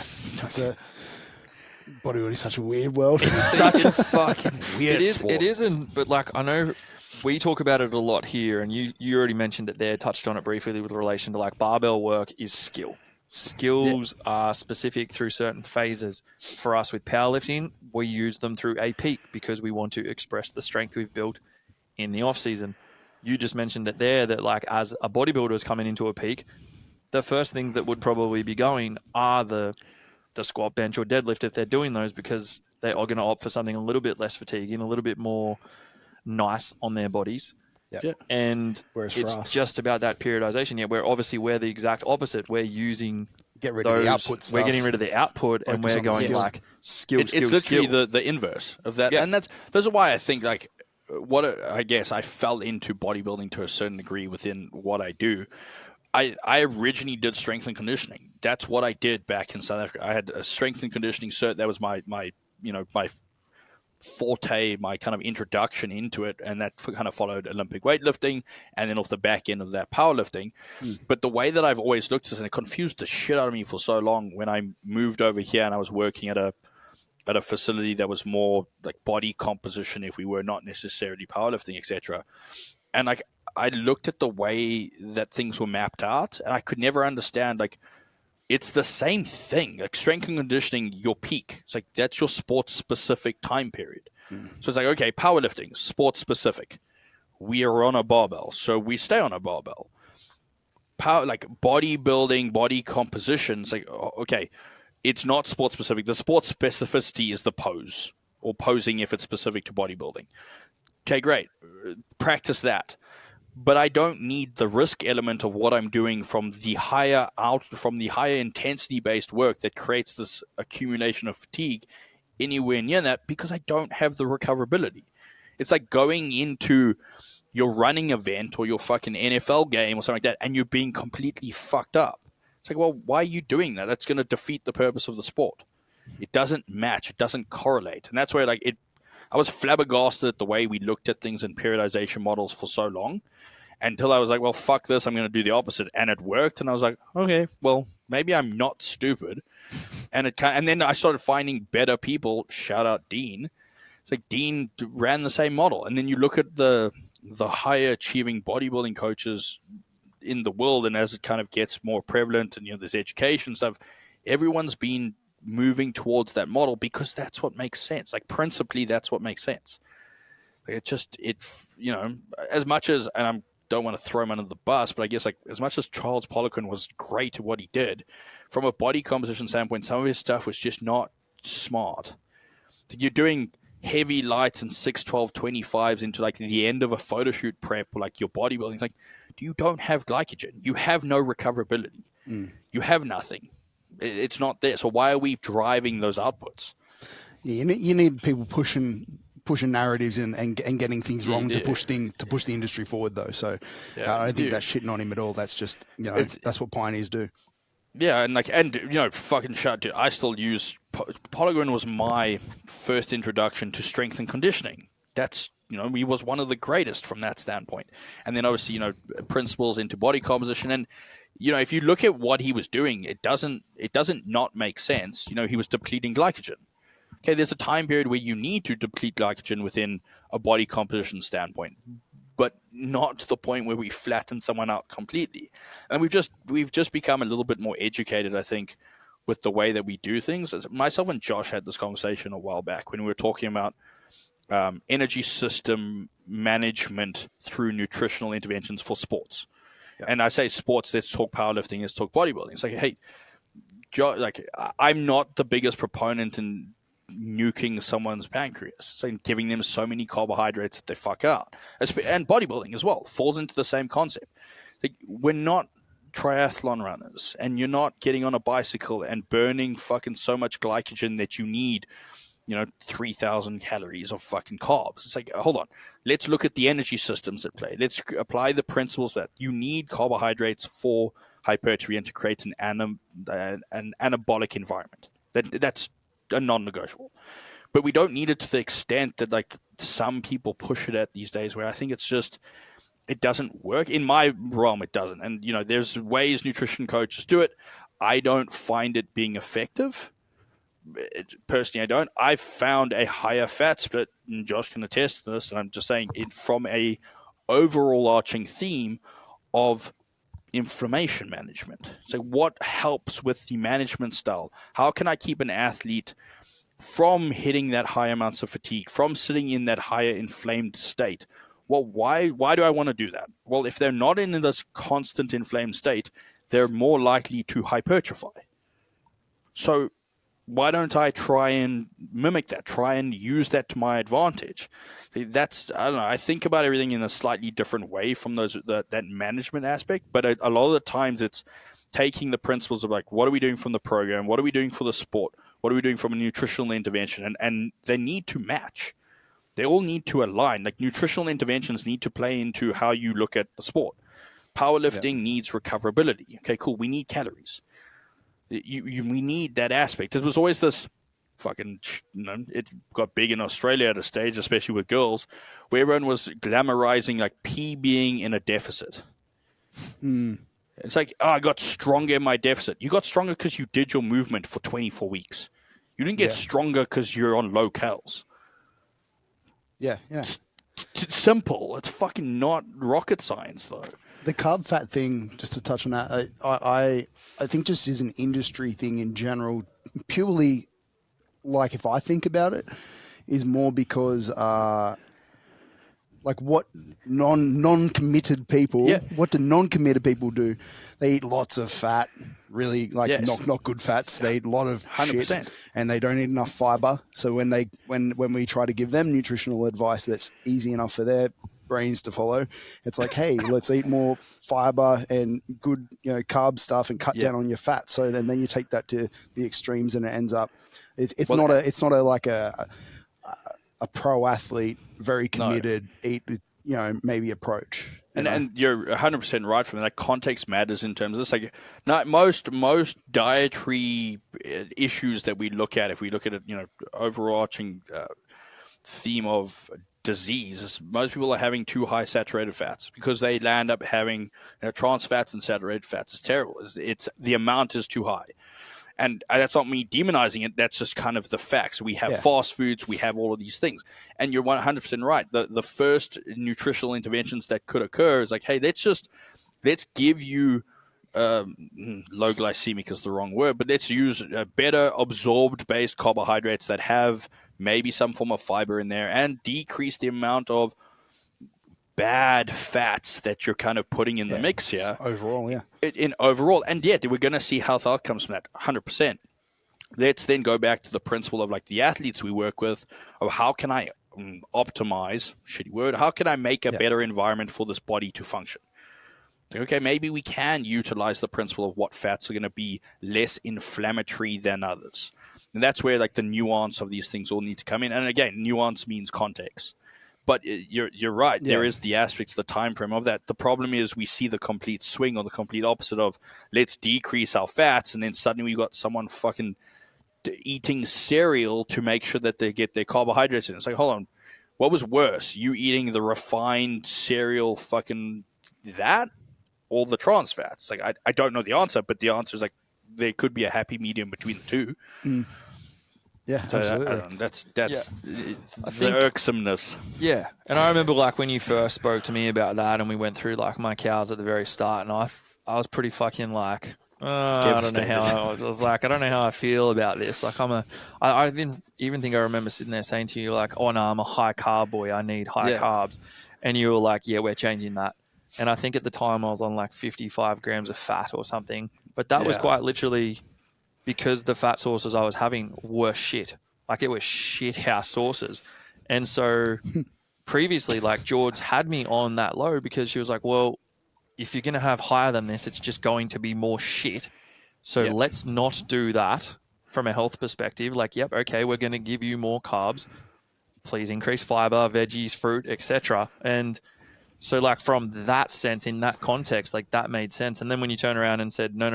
Bodybuilding is such a weird world. It's such a fucking weird sport. It isn't, but like I know we talk about it a lot here, and you already mentioned it there, touched on it briefly with relation to like barbell work is skill. Skills are specific through certain phases. For us with powerlifting, we use them through a peak because we want to express the strength we've built in the off season. You just mentioned it there that like as a bodybuilder is coming into a peak, the first thing that would probably be going are the squat, bench, or deadlift if they're doing those, because they are going to opt for something a little bit less fatiguing, a little bit more nice on their bodies. Yeah. And Whereas it's just about that periodization. Yeah, we're the exact opposite. We're using get rid of the output stuff. We're getting rid of the output, and we're going like skill. It's literally the inverse of that. Yeah. And that's why I think like I guess I fell into bodybuilding to a certain degree within what I do. I originally did strength and conditioning. That's what I did back in South Africa. I had a strength and conditioning cert. That was my forte, my kind of introduction into it, and that kind of followed Olympic weightlifting, and then off the back end of that, powerlifting. But the way that I've always looked at this, and it confused the shit out of me for so long when I moved over here and I was working at a facility that was more like body composition, if we were not necessarily powerlifting, etc. And like I looked at the way that things were mapped out, and I could never understand like it's the same thing. Like strength and conditioning, your peak. It's like that's your sports specific time period. So it's like, okay, powerlifting, sports specific. We are on a barbell, so we stay on a barbell. Like bodybuilding, body composition, it's like, okay, it's not sports specific. The sports specificity is the pose, or posing if it's specific to bodybuilding. Okay, great. Practice that. But I don't need the risk element of what I'm doing from the higher intensity based work that creates this accumulation of fatigue anywhere near that, because I don't have the recoverability. It's like going into your running event or your fucking NFL game or something like that, and you're being completely fucked up. It's like, well, why are you doing that? That's going to defeat the purpose of the sport. It doesn't match. It doesn't correlate. And that's where I was flabbergasted at the way we looked at things in periodization models for so long, until I was like, well, fuck this, I'm going to do the opposite. And it worked. And I was like, okay, well, maybe I'm not stupid. And then I started finding better people. Shout out Dean. It's like Dean ran the same model. And then you look at the higher achieving bodybuilding coaches in the world, and as it kind of gets more prevalent and, there's education stuff, everyone's been moving towards that model because that's what makes sense. Like principally, that's what makes sense. Like as much as, and I don't want to throw him under the bus, but I guess like as much as Charles Poliquin was great at what he did, from a body composition standpoint, some of his stuff was just not smart. You're doing heavy lights and 6, 12, 25s into like the end of a photo shoot prep, or like your bodybuilding. It's like, you don't have glycogen. You have no recoverability. You have nothing. It's not there. So why are we driving those outputs? Yeah, you need people pushing narratives and getting things wrong to push the industry forward, though. So I don't think that's shitting on him at all. That's just that's what pioneers do. Yeah, and fucking shut. Dude, I still use Polygon. Was my first introduction to strength and conditioning. That's he was one of the greatest from that standpoint. And then obviously principles into body composition, and if you look at what he was doing, it doesn't not make sense. He was depleting glycogen. Okay, there's a time period where you need to deplete glycogen within a body composition standpoint, but not to the point where we flatten someone out completely. And we've just become a little bit more educated, I think, with the way that we do things. Myself and Josh had this conversation a while back when we were talking about energy system management through nutritional interventions for sports. Yeah. And I say sports, let's talk powerlifting, let's talk bodybuilding. It's like, hey, I'm not the biggest proponent in nuking someone's pancreas, so giving them so many carbohydrates that they fuck out. And bodybuilding as well falls into the same concept. Like, we're not triathlon runners, and you're not getting on a bicycle and burning fucking so much glycogen that you need 3,000 calories of fucking carbs. It's like, hold on, let's look at the energy systems at play. Let's apply the principles that you need carbohydrates for hypertrophy and to create an anabolic environment. That's a non-negotiable. But we don't need it to the extent that like some people push it at these days, where I think it's just, it doesn't work. In my realm, it doesn't. And, there's ways nutrition coaches do it. I don't find it being effective. Personally, I don't. I've found a higher fat split, and Josh can attest to this, and I'm just saying it from a overall arching theme of inflammation management. So what helps with the management style? How can I keep an athlete from hitting that high amounts of fatigue, from sitting in that higher inflamed state? Well, why do I want to do that? Well, if they're not in this constant inflamed state, they're more likely to hypertrophy. So why don't I try and mimic that, try and use that to my advantage? I don't know. I think about everything in a slightly different way from that management aspect, but a lot of the times it's taking the principles of like, what are we doing from the program? What are we doing for the sport? What are we doing from a nutritional intervention? And they need to match. They all need to align. Like, nutritional interventions need to play into how you look at the sport. Powerlifting needs recoverability. Okay, cool. We need calories. We need that aspect. It was always this fucking, it got big in Australia at a stage, especially with girls, where everyone was glamorizing like pee being in a deficit. It's like, I got stronger in my deficit. You got stronger because you did your movement for 24 weeks. You didn't get stronger because you're on low calories. Yeah. It's simple. It's fucking not rocket science, though. The carb fat thing, just to touch on that, I think just is an industry thing in general. Purely, like, if I think about it, is more because like what non-committed people, what do non-committed people do? They eat lots of fat, really not good fats. They eat a lot of 100%. Shit, and they don't eat enough fiber. So when we try to give them nutritional advice that's easy enough for their brains to follow, it's like, hey, let's eat more fiber and good carb stuff and cut down on your fat. So then you take that to the extremes, and it ends up it's not a pro athlete, very committed, maybe approach. And you're 100% right from that. Context matters in terms of this. Like, not most dietary issues that we look at, if we look at it, overarching theme of disease, most people are having too high saturated fats because they land up having trans fats and saturated fats. It's terrible. It's the amount is too high. And that's not me demonizing it. That's just kind of the facts. We have fast foods. We have all of these things. And you're 100% right. The first nutritional interventions that could occur is like, hey, let's give you low glycemic is the wrong word, but let's use better absorbed-based carbohydrates that have maybe some form of fiber in there and decrease the amount of bad fats that you're kind of putting in the mix here. Overall, overall. And we're going to see health outcomes from that 100%. Let's then go back to the principle of like the athletes we work with, of how can I optimize, shitty word, how can I make a better environment for this body to function? Okay, maybe we can utilize the principle of what fats are going to be less inflammatory than others. And that's where like the nuance of these things all need to come in. And again, nuance means context. But you're right. There is the aspect of the time frame of that. The problem is we see the complete swing or the complete opposite of let's decrease our fats, and then suddenly we got someone fucking eating cereal to make sure that they get their carbohydrates in. It's like, hold on, what was worse? You eating the refined cereal fucking that or the trans fats? Like, I don't know the answer, but the answer is like there could be a happy medium between the two. Yeah, so absolutely. That's the irksomeness. Yeah, and I remember like when you first spoke to me about that, and we went through like my cows at the very start, and I was pretty fucking like, I don't know how I was like, I don't know how I feel about this. Like I didn't even think I remember sitting there saying to you like, oh no, I'm a high carb boy, I need high carbs, and you were like, yeah, we're changing that. And I think at the time I was on like 55 grams of fat or something, but that was quite literally because the fat sources I was having were shit. Like, it was shit house sources. And so previously, like, George had me on that low because she was like, well, if you're going to have higher than this, it's just going to be more shit. So let's not do that from a health perspective. Like, yep, okay, we're going to give you more carbs. Please increase fiber, veggies, fruit, etc. And so, like, from that sense, in that context, like, that made sense. And then when you turn around and said, no,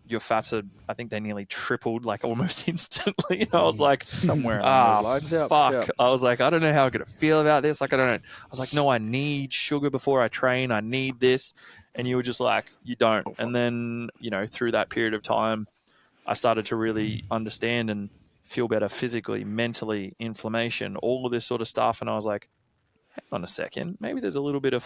your fats are, I think they nearly tripled, like, almost instantly. And I was like, somewhere along those lines. Fuck. Yep. I was like, I don't know how I'm going to feel about this. Like, I don't know. I was like, no, I need sugar before I train. I need this. And you were just like, you don't. And then, through that period of time, I started to really understand and feel better physically, mentally, inflammation, all of this sort of stuff. And I was like, hang on a second, maybe there's a little bit of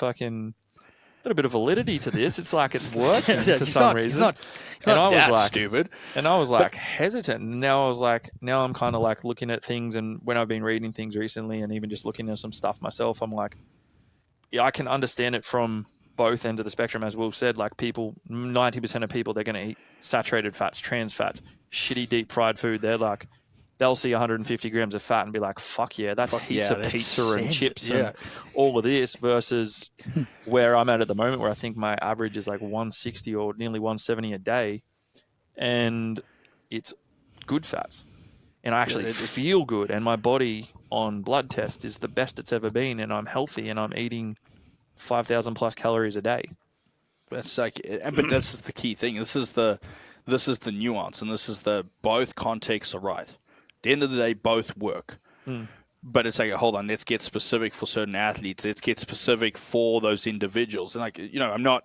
validity to this. It's like it's working for some reason. He's not that like, stupid. And I was like hesitant. And now I'm kind of like looking at things, and when I've been reading things recently and even just looking at some stuff myself, I'm like, yeah, I can understand it from both ends of the spectrum. As Will said, like, people, 90% of people, they're going to eat saturated fats, trans fats, shitty deep fried food. They're like, they'll see 150 grams of fat and be like, fuck yeah, that's heaps of pizza and chips and all of this, versus where I'm at the moment, where I think my average is like 160 or nearly 170 a day. And it's good fats. And I actually feel good. And my body on blood test is the best it's ever been. And I'm healthy and I'm eating 5,000 plus calories a day. That's like, but this is the key thing. This is the nuance, and this is both contexts are right. At the end of the day, both work. But it's like, hold on, let's get specific for certain athletes. Let's get specific for those individuals. And like, I'm not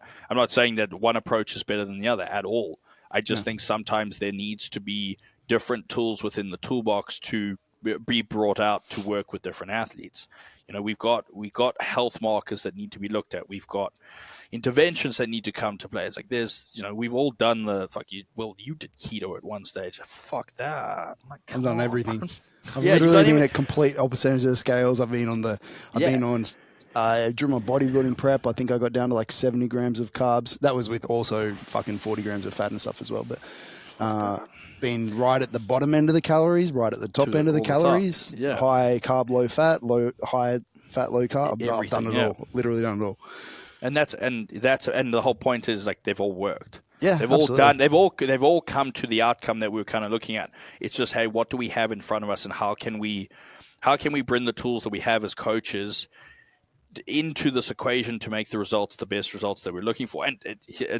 saying that one approach is better than the other at all. I just think sometimes there needs to be different tools within the toolbox to be brought out to work with different athletes. We've got health markers that need to be looked at. We've got interventions that need to come to play. It's like we've all done you did keto at one stage. Fuck that. I've done everything. I've literally been at complete opposite ends of the scales. I've been on during my bodybuilding prep, I think I got down to like 70 grams of carbs. That was with also fucking 40 grams of fat and stuff as well. But been right at the bottom end of the calories, right at the top end of the calories. Yeah. High carb, low fat, high fat, low carb. I've done it all. Literally done it all. And the whole point is, like, they've all worked. Yeah, they've all done. They've all come to the outcome that we were kind of looking at. It's just, hey, what do we have in front of us, and how can we bring the tools that we have as coaches into this equation to make the results the best results that we're looking for? And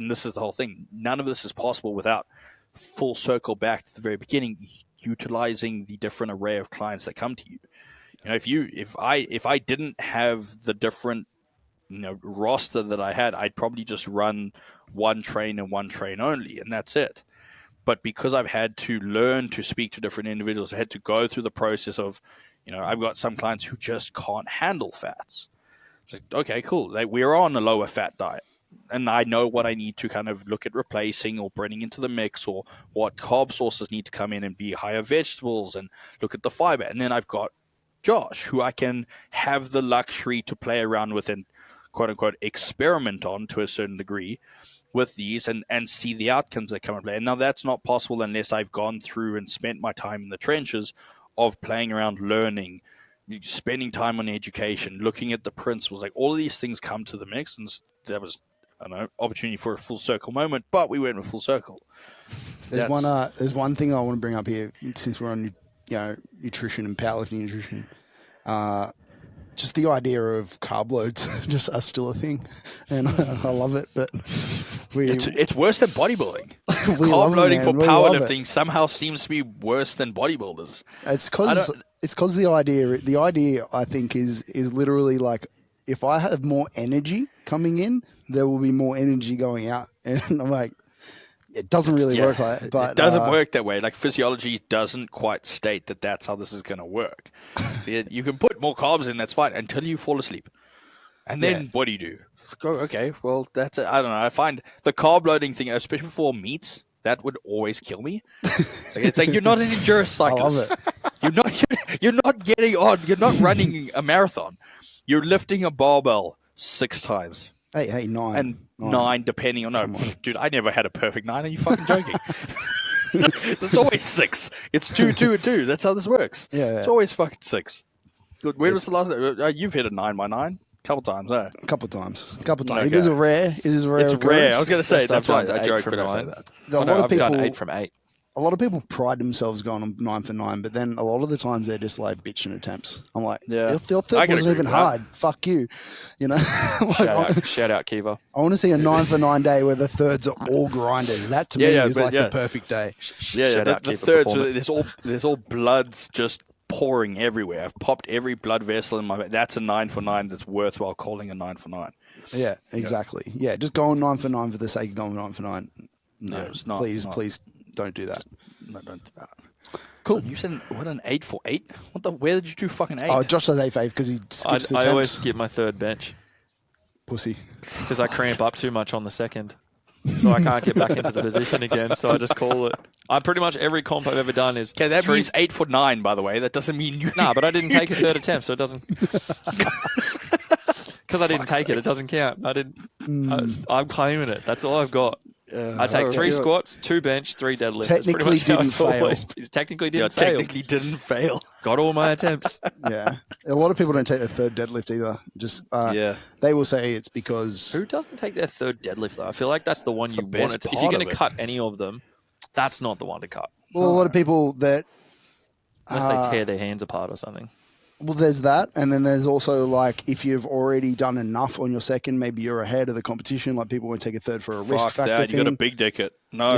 this is the whole thing. None of this is possible without full circle back to the very beginning, utilizing the different array of clients that come to you. If I didn't have the different roster that I had, I'd probably just run one train and one train only, and that's it. But because I've had to learn to speak to different individuals, I had to go through the process of, I've got some clients who just can't handle fats. It's like, okay, cool. We're on a lower fat diet, and I know what I need to kind of look at replacing or bringing into the mix, or what carb sources need to come in and be higher vegetables, and look at the fiber. And then I've got Josh, who I can have the luxury to play around with and quote-unquote experiment on to a certain degree with these and see the outcomes that come into play. And now that's not possible unless I've gone through and spent my time in the trenches of playing around, learning, spending time on education, looking at the principles. Like, all of these things come to the mix, and that was, I don't know, opportunity for a full circle moment, but we went with full circle. There's one thing I want to bring up here, since we're on nutrition and powerlifting nutrition. Just the idea of carb loads just are still a thing, and I love it. But it's worse than bodybuilding. Carb loading for powerlifting somehow seems to be worse than bodybuilders. It's because the idea I think is literally like, if I have more energy coming in, there will be more energy going out, and I'm like, it doesn't really work like that. But it doesn't work that way. Like, physiology doesn't quite state that that's how this is going to work. You can put more carbs in, that's fine, until you fall asleep. And then what do you do? Oh, okay, well, that's it. I don't know. I find the carb loading thing, especially for meats, that would always kill me. It's like you're not an endurance cyclist. You're not getting on. You're not running a marathon. You're lifting a barbell 6 times. Hey, 9. And 9 depending on... No, dude, I never had a perfect 9. Are you fucking joking? It's always 6. It's 2, 2, and 2. That's how this works. Yeah. It's always fucking 6. Good. When was the last? You've hit a 9x9 a couple times, eh? A couple times. Okay. It is a rare. It's It's rare. I was going to say that's right. I joke from when I say 9. that. A lot of I've people done 8 from 8. A lot of people pride themselves going on 9 for 9, but then a lot of the times they're just like bitching attempts. I'm like, Yeah. your third wasn't even hard. Fuck you. You know? Like, Shout out Kiva. I want to see a 9 for 9 day where the thirds are all grinders. That to me is like the perfect day. Shout out The Kiva thirds, Performance. there's all bloods just pouring everywhere. I've popped every blood vessel in my back. That's a 9 for 9 that's worthwhile calling a 9 for 9. Yeah, exactly. Yeah, just going 9 for 9 for the sake of going 9 for 9. No, it's not. Please don't do that. No, don't do that. Cool. You said what, an 8 for 8? Where did you do fucking 8? Oh, Josh does 8 for 8 because he skips the I always temps. skip my third bench Pussy. because I cramp up too much on the second. So I can't get back into the position again, so I just call it. I pretty much every comp I've ever done is... Okay, that means 8 for 9, by the way. That doesn't mean you... Nah, but I didn't take a third attempt, so it doesn't... Because I didn't take it doesn't count. I'm claiming it. That's all I've got. I take 3 squats, 2 bench, 3 deadlifts. Technically didn't fail. Technically didn't fail. Technically didn't fail. Got all my attempts. Yeah. A lot of people don't take their third deadlift either. Just They will say it's because... Who doesn't take their third deadlift, though? I feel like that's the one you want to... If part you're going of to it. cut any of them, that's not the one to cut. Well, a lot of people that... Unless they tear their hands apart or something. Well, there's that. And then there's also, like, if you've already done enough on your second, maybe you're ahead of the competition. Like, people won't take a third for a risk Fuck factor that. thing. You got a big dick it. No.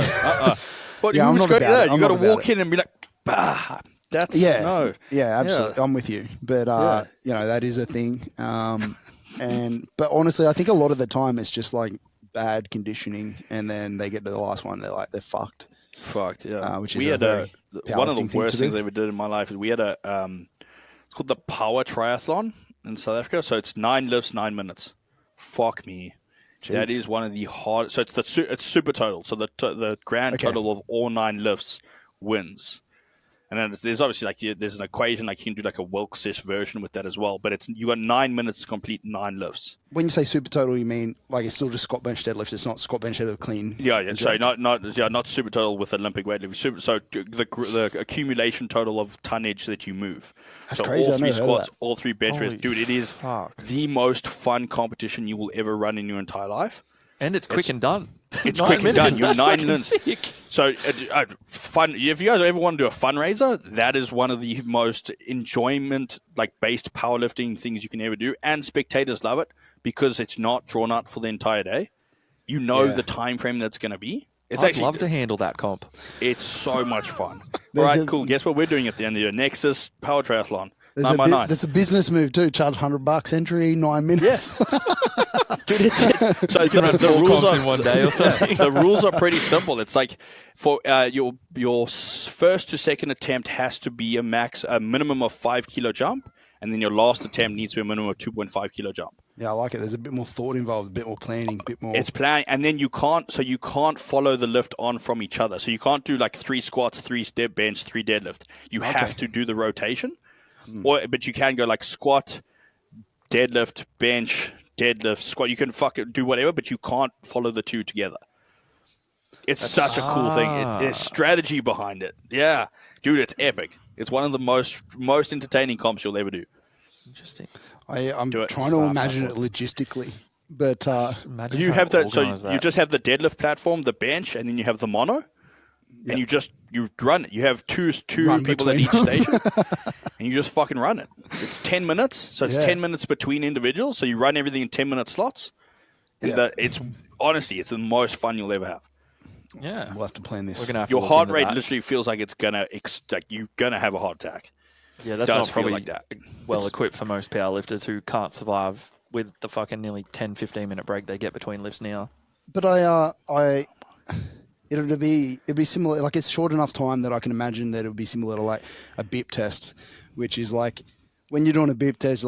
But Yeah, I'm not about it. You I'm got to not about walk it. in and be like, bah. That's... Yeah. No. Yeah, absolutely. I'm with you. But, that is a thing. But honestly, I think a lot of the time it's just, like, bad conditioning. And then they get to the last one, they're fucked. Fucked, yeah. Which we is had one of powerlifting the thing worst to do. things I ever did in my life is we had it's called the Power Triathlon in South Africa. So it's 9 lifts, 9 minutes. Fuck me. Jeez. That is one of the hard. So it's super total. So the grand total of all 9 lifts wins. And then there's obviously there's an equation you can do like a Wilks-ish version with that as well. But you got 9 minutes to complete 9 lifts. When you say super total, you mean like it's still just squat bench deadlift. It's not squat bench deadlift clean. Yeah. So not super total with Olympic weightlifting. So the accumulation total of tonnage that you move. That's so crazy. all I 3 never heard of squats, that. all 3 bench presses. Dude, it is the most fun competition you will ever run in your entire life. And it's quick and done. It's 9 quick and done. minutes, You're that's 9 fucking minutes. sick. So fun. If you guys ever want to do a fundraiser, that is one of the most enjoyment based powerlifting things you can ever do, and spectators love it because it's not drawn out for the entire day. You know the time frame that's going to be. I'd love to handle that comp. It's so much fun. All right, cool. Guess what we're doing at the end of the year? Nexus Power Triathlon. 9x9. That's a business move too. Charge $100 entry, 9 minutes. Dude, so You can run 4 comps in one day or something. The rules are pretty simple. It's like for your first to second attempt has to be a minimum of 5 kilo jump, and then your last attempt needs to be a minimum of 2.5 kilo jump. Yeah, I like it. There's a bit more thought involved, a bit more planning, a bit more. It's planning, and then you can't follow the lift on from each other. So you can't do 3 squats, 3 step bench, 3 deadlift. You have to do the rotation, but you can go squat, deadlift, bench, deadlift, squat. You can do whatever, but you can't follow the 2 together. It's such a cool thing. There's strategy behind it. Yeah, dude, it's epic. It's one of the most entertaining comps you'll ever do. Interesting. I'm trying to imagine it logistically, but Imagine You trying have to that. So organise that. you just have the deadlift platform, the bench, and then you have the mono, and you run it. You have two people at each station, and you just fucking run it. It's 10 minutes, so it's 10 minutes between individuals. So you run everything in 10-minute slots. And it's honestly, it's the most fun you'll ever have. Yeah. we'll have to plan this. We're gonna have to Your look heart into rate that. literally feels like it's gonna you're gonna have a heart attack. Yeah, that's Does not feel probably like that. well equipped for most powerlifters who can't survive with the fucking nearly 10, 15-minute break they get between lifts now. But it'd be similar. Like it's short enough time that I can imagine that it would be similar to a BIP test, which is when you're doing a BIP test,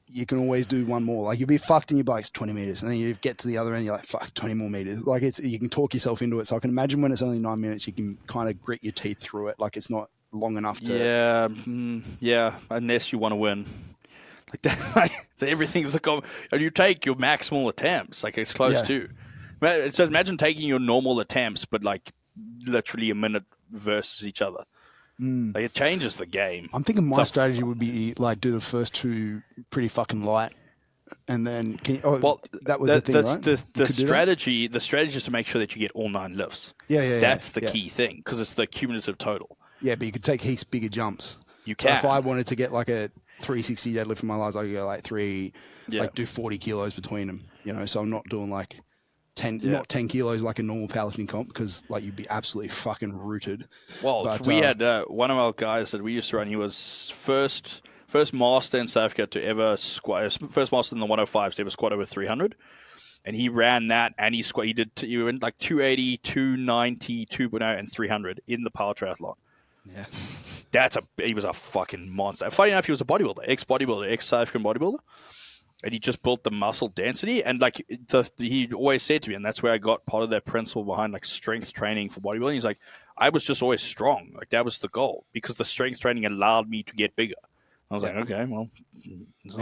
you can always do one more. You'll be fucked and you'll be it's 20 meters, and then you get to the other end, you're fuck, 20 more meters. You can talk yourself into it. So I can imagine when it's only 9 minutes, you can kind of grit your teeth through it. It's not long enough to. Yeah, unless you want to win. Everything's and you take your maximal attempts, it's close to. So imagine taking your normal attempts, but literally a minute versus each other. Like it changes the game. I'm thinking my strategy would be like do the first 2 pretty fucking light, and then that was the thing, right? The strategy is to make sure that you get all 9 lifts. That's the key thing because it's the cumulative total. Yeah, but you could take heaps bigger jumps. You can. So if I wanted to get like a 360 deadlift in my lives, I could go like like do 40 kilos between them. You know, so I'm not doing like 10 kilos like a normal powerlifting comp because like you'd be absolutely fucking rooted. Well, we had one of our guys that we used to run. He was first master in South Africa to ever squat. First master in the 105s to ever squat over 300, and he ran that and he went like 280, 290, 2.0, and 300 in the power triathlon. Yeah, he was a fucking monster. Funny enough, he was a bodybuilder, ex-South African bodybuilder. And he just built the muscle density, and like he always said to me, and that's where I got part of that principle behind like strength training for bodybuilding. He's like, I was just always strong, like that was the goal because the strength training allowed me to get bigger. I was like, okay, well, it's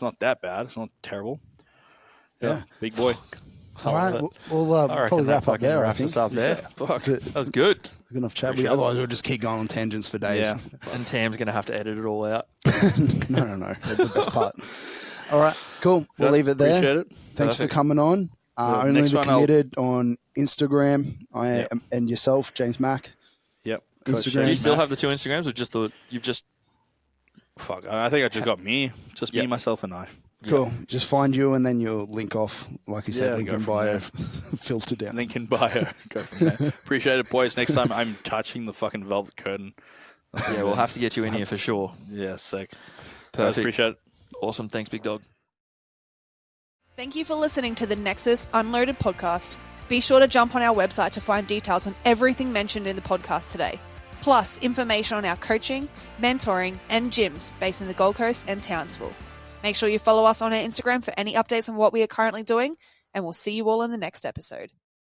not that bad. It's not terrible. Yeah, big boy. All right, we'll probably wrap up there. I think. Up there. That was good. Good enough chat. Otherwise, we'll just keep going on tangents for days. Yeah. And Tam's going to have to edit it all out. No. That's the best part. All right, cool. We'll leave it there. Appreciate it. Thanks for coming on. Only the Committed on Instagram. And yourself, James Mack. Yep. Instagram. Do you still have the 2 Instagrams, or you've just? Fuck. I think I just got me. Just me, myself, and I. Cool. Just find you, and then you'll link off, like you said, link in bio, filter down. Link in bio. Go from there. Appreciate it, boys. Next time I'm touching the fucking velvet curtain. Yeah, we'll have to get you in here for sure. Yeah, sick. Perfect. Appreciate it. Awesome. Thanks, big dog. Thank you for listening to the Nexus Unloaded podcast. Be sure to jump on our website to find details on everything mentioned in the podcast today, plus information on our coaching, mentoring, and gyms based in the Gold Coast and Townsville. Make sure you follow us on our Instagram for any updates on what we are currently doing, and we'll see you all in the next episode.